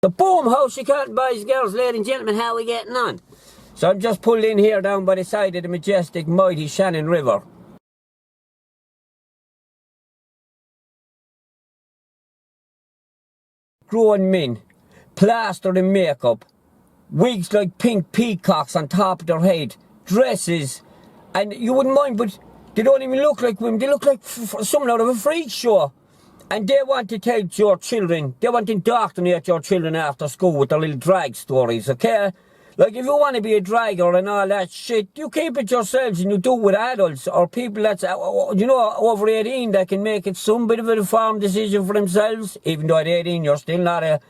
The boom, house you can't, boys, girls, ladies and gentlemen, how are we getting on? So I'm just pulled in here down by the side of the majestic, mighty Shannon River. Grown men, plastered in makeup, wigs like pink peacocks on top of their head, dresses, and you wouldn't mind, but they don't even look like women, they look like something out of a freak show. And they want to tell your children, they want to indoctrinate your children after school with their little drag stories, okay? Like, if you want to be a dragger and all that shit, you keep it yourselves and you do it with adults or people that's, you know, over 18 that can make it some bit of an informed decision for themselves. Even though at 18 you're still not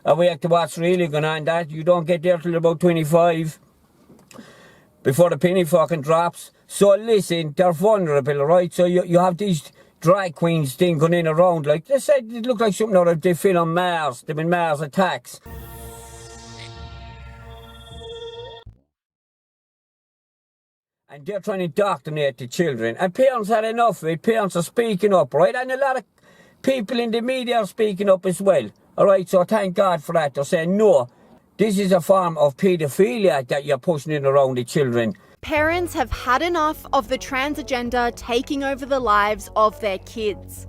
awake to what's really going on. That you don't get there till about 25 before the penny fucking drops. So listen, they're vulnerable, right? So you have these drag queens thing going in around, like they said, it looked like something out of they film Mars, them in Mars Attacks. And they're trying to indoctrinate the children. And parents had enough of it. Parents are speaking up, right? And a lot of people in the media are speaking up as well. Alright, so thank God for that. They're saying, no, this is a form of paedophilia that you're pushing in around the children. Parents have had enough of the trans agenda taking over the lives of their kids.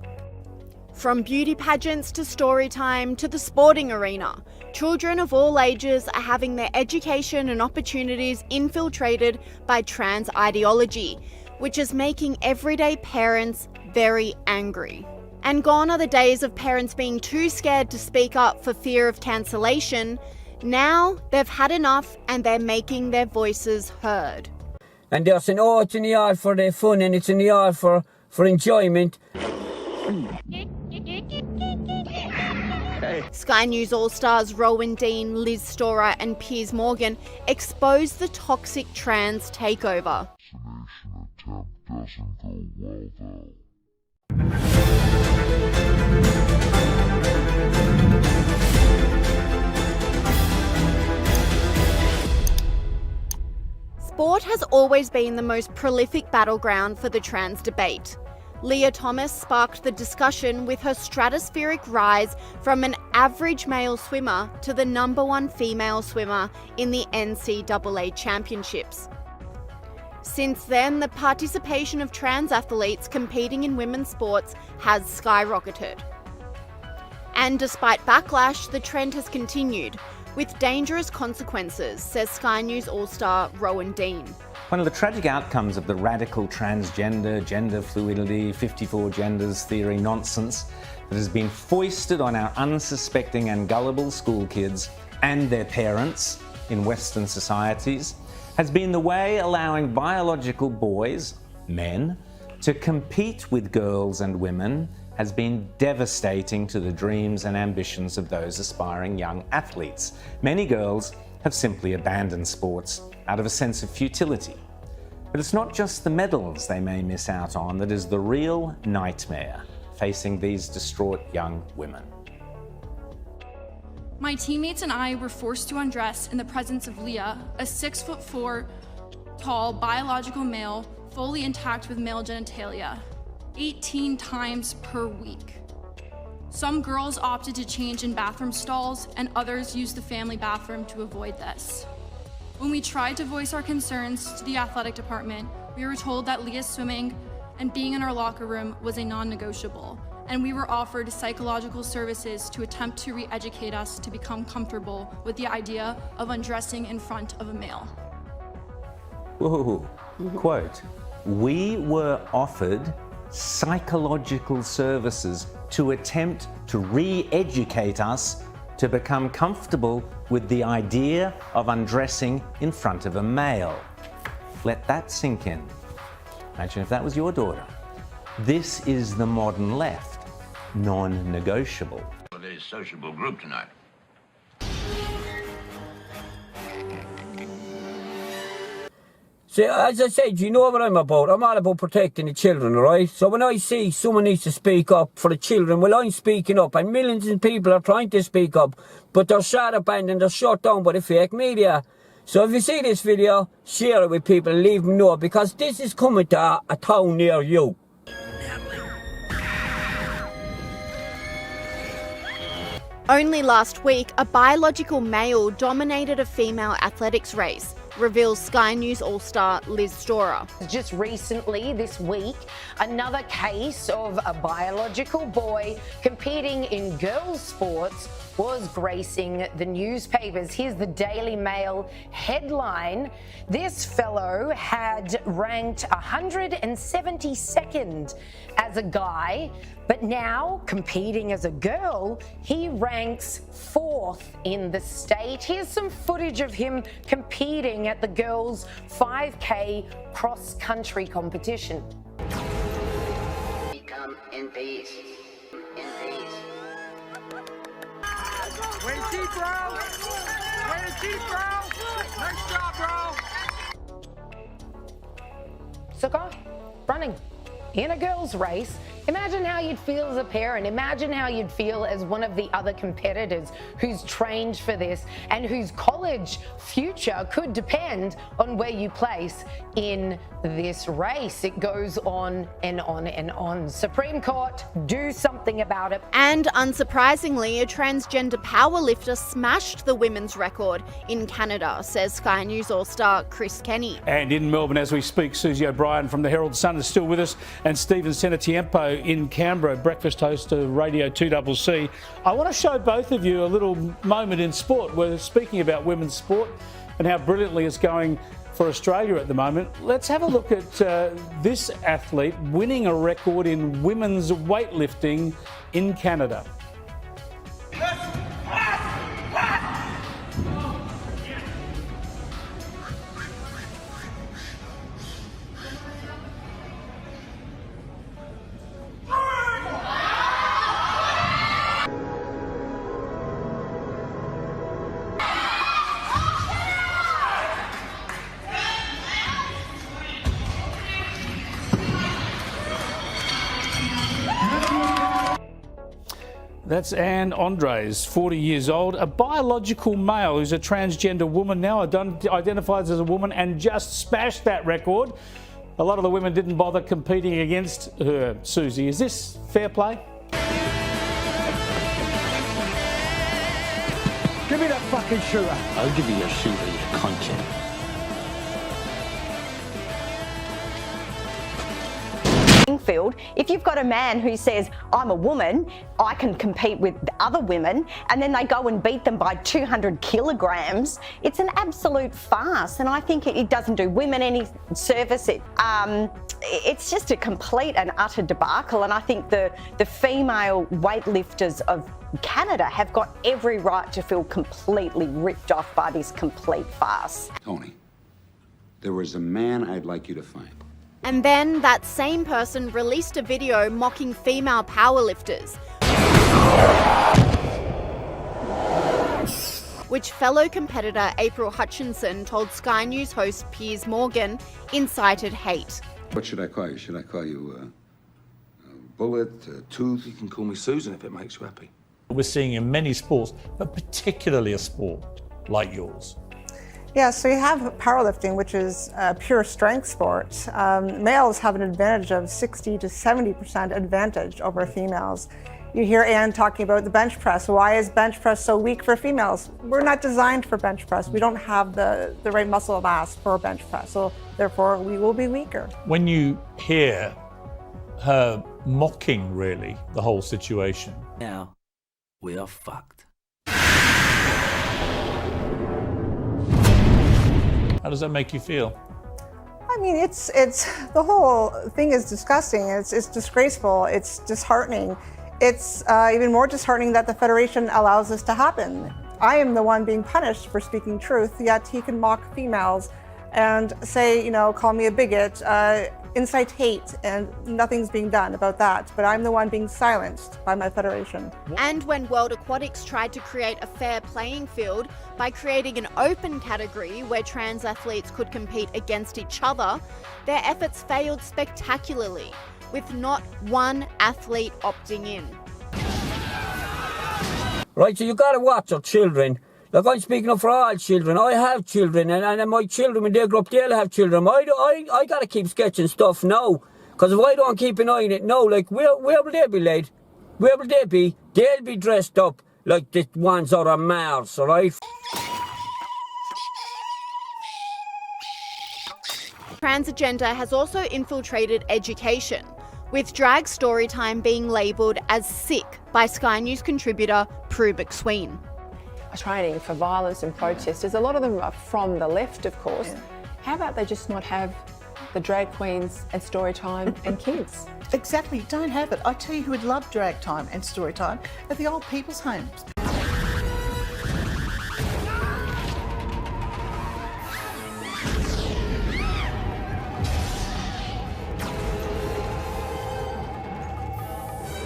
From beauty pageants to story time to the sporting arena, children of all ages are having their education and opportunities infiltrated by trans ideology, which is making everyday parents very angry. And gone are the days of parents being too scared to speak up for fear of cancellation. Now they've had enough and they're making their voices heard. And they're saying, oh, it's in the art for the fun and it's in the art for enjoyment. Sky News All-Stars Rowan Dean, Liz Storer and Piers Morgan exposed the toxic trans takeover. Doesn't go well though. Sport has always been the most prolific battleground for the trans debate. Leah Thomas sparked the discussion with her stratospheric rise from an average male swimmer to the #1 female swimmer in the NCAA championships. Since then, the participation of trans athletes competing in women's sports has skyrocketed. And despite backlash, the trend has continued, with dangerous consequences, says Sky News All-Star Rowan Dean. One of the tragic outcomes of the radical transgender, gender fluidity, 54 genders theory nonsense that has been foisted on our unsuspecting and gullible school kids and their parents in Western societies has been the way allowing biological boys, men, to compete with girls and women has been devastating to the dreams and ambitions of those aspiring young athletes. Many girls have simply abandoned sports out of a sense of futility. But it's not just the medals they may miss out on that is the real nightmare facing these distraught young women. My teammates and I were forced to undress in the presence of Leah, a 6'4" tall biological male, fully intact with male genitalia, 18 times per week. Some girls opted to change in bathroom stalls and others used the family bathroom to avoid this. When we tried to voice our concerns to the athletic department, we were told that Leah's swimming and being in our locker room was a non-negotiable, and we were offered psychological services to attempt to re-educate us to become comfortable with the idea of undressing in front of a male. Whoa, quote, we were offered psychological services to attempt to re-educate us to become comfortable with the idea of undressing in front of a male. Let that sink in. Imagine if that was your daughter. This is the modern left, non-negotiable. A very sociable group tonight. See, as I said, you know what I'm about. I'm all about protecting the children, right? So when I see someone needs to speak up for the children, well, I'm speaking up. And millions of people are trying to speak up, but they're shut up and they're shut down by the fake media. So if you see this video, share it with people and leave them know, because this is coming to a town near you. Only last week, a biological male dominated a female athletics race, reveals Sky News All-Star Liz Storer. Just recently, this week, another case of a biological boy competing in girls' sports was gracing the newspapers. Here's the Daily Mail headline. This fellow had ranked 172nd as a guy, but now, competing as a girl, he ranks 4th in the state. Here's some footage of him competing at the girls' 5K cross-country competition. We come in peace. In peace. Way to keep, bro! Way to keep, bro! Nice job, bro! Sukkah, running in a girls' race. Imagine how you'd feel as a parent. Imagine how you'd feel as one of the other competitors who's trained for this and whose college future could depend on where you place in this race. It goes on and on and on. Supreme Court, do something about it. And unsurprisingly, a transgender powerlifter smashed the women's record in Canada, says Sky News All-Star Chris Kenny. And in Melbourne, as we speak, Susie O'Brien from the Herald Sun is still with us, and Stephen Senatiempo in Canberra, breakfast host of Radio 2CC. I want to show both of you a little moment in sport. We're speaking about women's sport and how brilliantly it's going for Australia at the moment. Let's have a look at this athlete winning a record in women's weightlifting in Canada. That's Anne Andres, 40 years old, a biological male who's a transgender woman now, identifies as a woman, and just smashed that record. A lot of the women didn't bother competing against her. Susie, is this fair play? Give me that fucking shooter. I'll give you your shooter, you cunt. Field. If you've got a man who says, I'm a woman, I can compete with other women, and then they go and beat them by 200 kilograms, it's an absolute farce. And I think it doesn't do women any service. It's just a complete and utter debacle. And I think the female weightlifters of Canada have got every right to feel completely ripped off by this complete farce. Tony, there was a man I'd like you to find. And then that same person released a video mocking female powerlifters, which fellow competitor April Hutchinson told Sky News host Piers Morgan incited hate. What should I call you? Should I call you Bullet, Tooth? You can call me Susan if it makes you happy. We're seeing in many sports, but particularly a sport like yours. Yeah, so you have powerlifting, which is a pure strength sport. Males have an advantage of 60 to 70% advantage over females. You hear Anne talking about the bench press. Why is bench press so weak for females? We're not designed for bench press. We don't have the right muscle mass for bench press, so therefore we will be weaker. When you hear her mocking, really, the whole situation. Now, we are fucked. How does that make you feel? I mean, it's the whole thing is disgusting. It's disgraceful. It's disheartening. It's even more disheartening that the Federation allows this to happen. I am the one being punished for speaking truth, yet he can mock females and say, call me a bigot, incite hate, and nothing's being done about that. But I'm the one being silenced by my federation. And when World Aquatics tried to create a fair playing field by creating an open category where trans athletes could compete against each other, their efforts failed spectacularly, with not one athlete opting in. Right, so you gotta watch your children. Like, I'm speaking up for all children. I have children, and my children, when they grow up, they'll have children. I gotta keep sketching stuff now. Because if I don't keep an eye on it now, like, where will they be laid? Where will they be? They'll be dressed up. like the ones out on Mars, alright? Trans agenda has also infiltrated education, with drag storytime being labelled as sick by Sky News contributor Prue McSween. Training for violence and protesters, a lot of them are from the left, of course. Yeah. How about they just not have the drag queens and story time and kids? Exactly, don't have it. I tell you who would love drag time and story time at the old people's homes.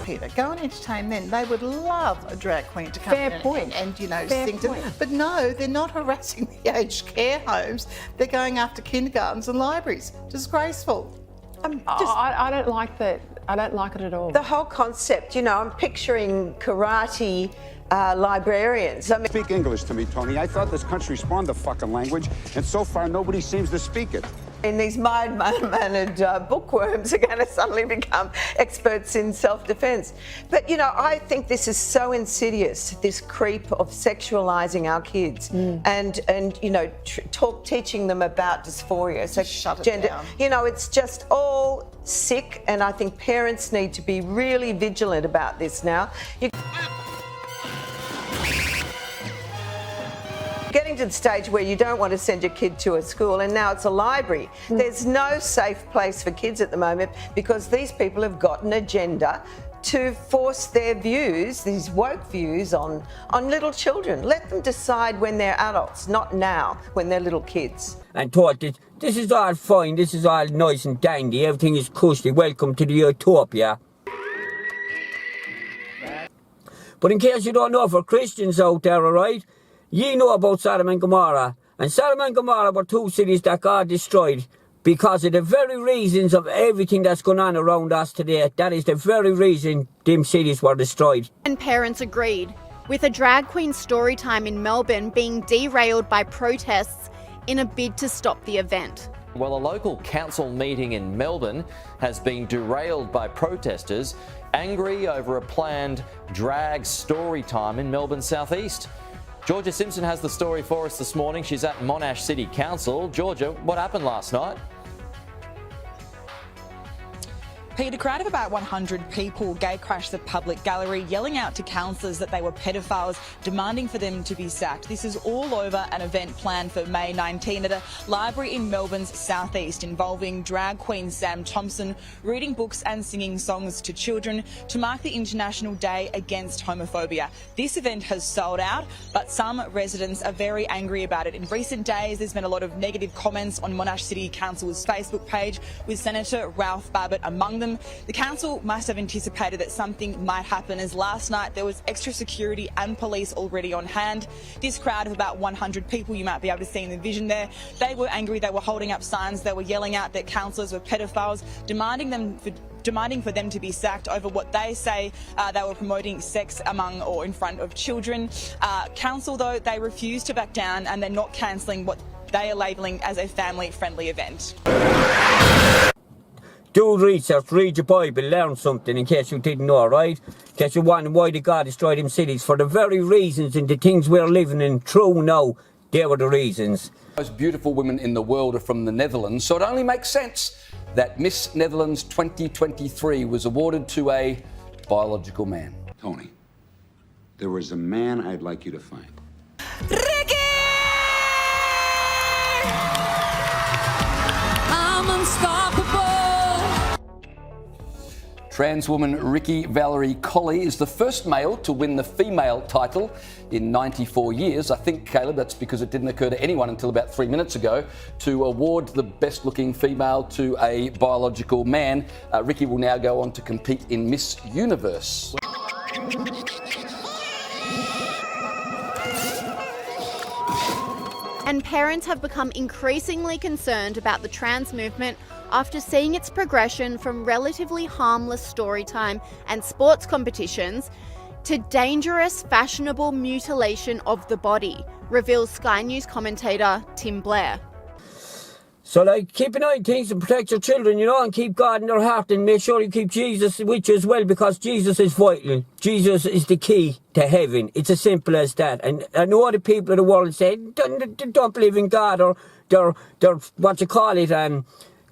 Peter, go and entertain them. They would love a drag queen to come Fair in point. and you know, Fair sing to point. them. But no, they're not harassing the aged care homes. They're going after kindergartens and libraries. Disgraceful. I don't like that. I don't like it at all. The whole concept, you know, I'm picturing karate librarians. I mean, Speak English to me, Tony. I thought this country spawned the fucking language, and so far nobody seems to speak it. and these mild-mannered bookworms are going to suddenly become experts in self-defense. But, you know, I think this is so insidious, this creep of sexualizing our kids and you know, teaching them about dysphoria, gender. Down. You know, it's just all sick, and I think parents need to be really vigilant about this now. Getting to the stage where you don't want to send your kid to a school, and now it's a library. There's no safe place for kids at the moment because these people have got an agenda to force their views, these woke views, on little children. Let them decide when they're adults, not now, when they're little kids. And thought that this is all fine, this is all nice and dandy, everything is cushy, welcome to the utopia. But in case you don't know, for Christians out there, alright, ye know about Sodom and Gomorrah. And Sodom and Gomorrah were two cities that God destroyed because of the very reasons of everything that's going on around us today. That is the very reason them cities were destroyed. And parents agreed, with a drag queen story time in Melbourne being derailed by protests in a bid to stop the event. Well, a local council meeting in Melbourne has been derailed by protesters angry over a planned drag story time in Melbourne southeast. Georgia Simpson has the story for us this morning. She's at Monash City Council. Georgia, what happened last night? Pete, a crowd of about 100 people gatecrashed the public gallery, yelling out to councillors that they were pedophiles, demanding for them to be sacked. This is all over an event planned for May 19 at a library in Melbourne's southeast, involving drag queen Sam Thompson reading books and singing songs to children to mark the International Day Against Homophobia. This event has sold out, but some residents are very angry about it. In recent days, there's been a lot of negative comments on Monash City Council's Facebook page, with Senator Ralph Babbitt among them. The council must have anticipated that something might happen, as last night there was extra security and police already on hand. This crowd of about 100 people, you might be able to see in the vision there, they were angry, they were holding up signs, they were yelling out that councillors were pedophiles, demanding for them to be sacked over what they say they were promoting sex among or in front of children. Council, though, they refuse to back down, and they're not cancelling what they are labelling as a family-friendly event. Do research, read your Bible, learn something in case you didn't know, right? In case you're wondering why did God destroy them cities, for the very reasons and the things we're living in true now, they were the reasons. The most beautiful women in the world are from the Netherlands, so it only makes sense that Miss Netherlands 2023 was awarded to a biological man. Tony, there was a man I'd like you to find. I'm unstoppable. Trans woman Ricky Valerie Colley is the first male to win the female title in 94 years. I think, Caleb, that's because it didn't occur to anyone until about 3 minutes ago to award the best looking female to a biological man. Ricky will now go on to compete in Miss Universe. And parents have become increasingly concerned about the trans movement after seeing its progression from relatively harmless story time and sports competitions to dangerous, fashionable mutilation of the body, reveals Sky News commentator Tim Blair. So, like, keep an eye on things and protect your children, you know, and keep God in their heart and make sure you keep Jesus with you as well, because Jesus is vital. Jesus is the key to heaven. It's as simple as that. And I know the people of the world say, don't believe in God, or they're what you call it,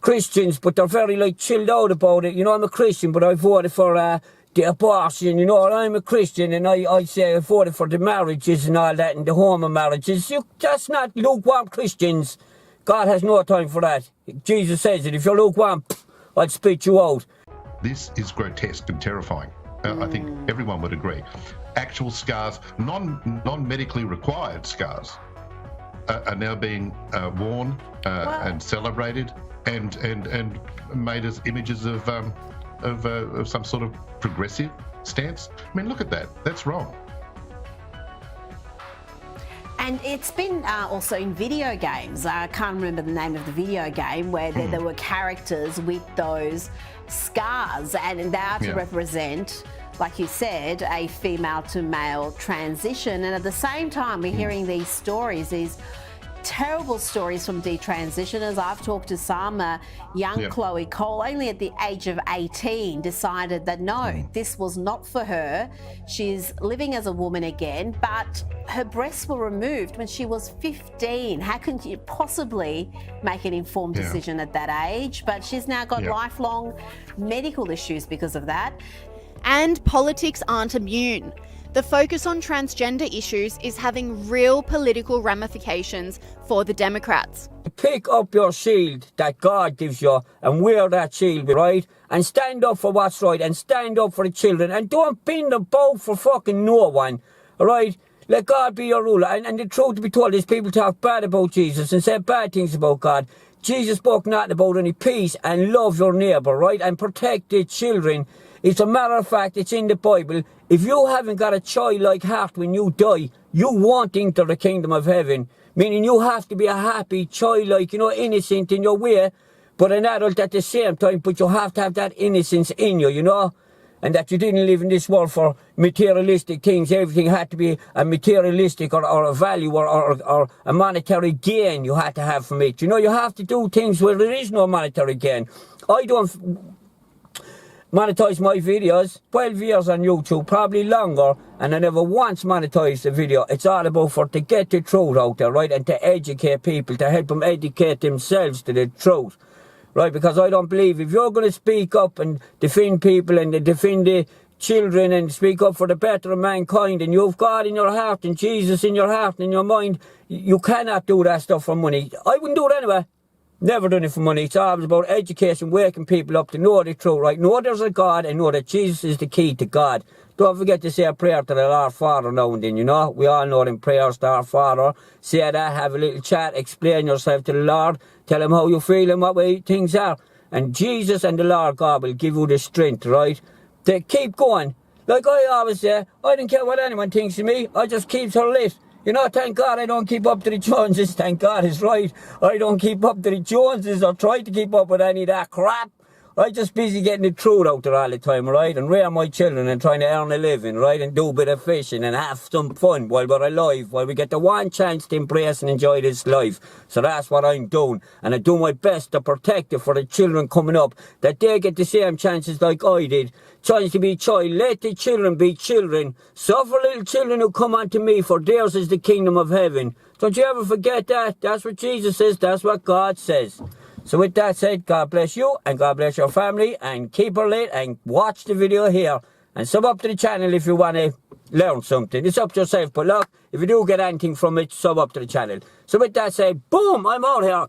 Christians, but they're very, like, chilled out about it. You know, I'm a Christian, but I voted for the abortion, you know, I'm a Christian, and I say I voted for the marriages and all that, and the homo marriages. That's not lukewarm Christians. God has no time for that. Jesus says it. If you're lukewarm, I'll spit you out. This is grotesque and terrifying. I think everyone would agree. Actual scars, non-medically required scars, are now being worn and celebrated and made as images of some sort of progressive stance. I mean, look at that. That's wrong. And it's been also in video games. I can't remember the name of the video game where there were characters with those scars, and they are to represent, like you said, a female to male transition. And at the same time, we're hearing these stories, these terrible stories from detransitioners. I've talked to some young Chloe Cole, only at the age of 18, decided that no, this was not for her. She's living as a woman again, but her breasts were removed when she was 15. How can you possibly make an informed decision at that age? But she's now got lifelong medical issues because of that. And politics aren't immune. The focus on transgender issues is having real political ramifications for the Democrats. Pick up your shield that God gives you and wear that shield, right? And stand up for what's right and stand up for the children, and don't bend the bow for fucking no one, all right? Let God be your ruler. And the truth to be told is, people talk bad about Jesus and say bad things about God. Jesus spoke nothing about any peace and love your neighbour, right? And protect the children. It's a matter of fact, it's in the Bible. If you haven't got a childlike heart when you die, you won't enter the kingdom of heaven. Meaning you have to be a happy, childlike, you know, innocent in your way, but an adult at the same time. But you have to have that innocence in you, you know? And that you didn't live in this world for materialistic things. Everything had to be a materialistic or a value or a monetary gain you had to have from it. You know, you have to do things where there is no monetary gain. I don't monetize my videos, 12 years on YouTube, probably longer, and I never once monetized a video. It's all about to get the truth out there, right? And to educate people, to help them educate themselves to the truth. Right, because I don't believe if you're going to speak up and defend people and defend the children and speak up for the better of mankind, and you've God in your heart and Jesus in your heart and in your mind, you cannot do that stuff for money. I wouldn't do it anyway. Never done it for money. It's always about education, waking people up to know the truth, right? Know there's a God and know that Jesus is the key to God. Don't forget to say a prayer to the Lord Father now and then, you know. We all know them prayers to our Father. Say that, have a little chat, explain yourself to the Lord. Tell him how you feel and what way things are. And Jesus and the Lord God will give you the strength, right? To keep going. Like I always say, I don't care what anyone thinks of me. I just keep her lit. You know, thank God I don't keep up to the Joneses. Thank God is right. I don't keep up to the Joneses or try to keep up with any of that crap. I'm just busy getting the truth out there all the time, right? And rear my children and trying to earn a living, right? And do a bit of fishing and have some fun while we're alive, while we get the one chance to embrace and enjoy this life. So that's what I'm doing. And I do my best to protect it for the children coming up, that they get the same chances like I did. Chance to be child. Let the children be children. Suffer little children who come unto me, for theirs is the kingdom of heaven. Don't you ever forget that. That's what Jesus says. That's what God says. So with that said, God bless you and God bless your family, and keep her lit and watch the video here and sub up to the channel if you want to learn something. It's up to yourself, but look, if you do get anything from it, sub up to the channel. So with that said, boom, I'm out here.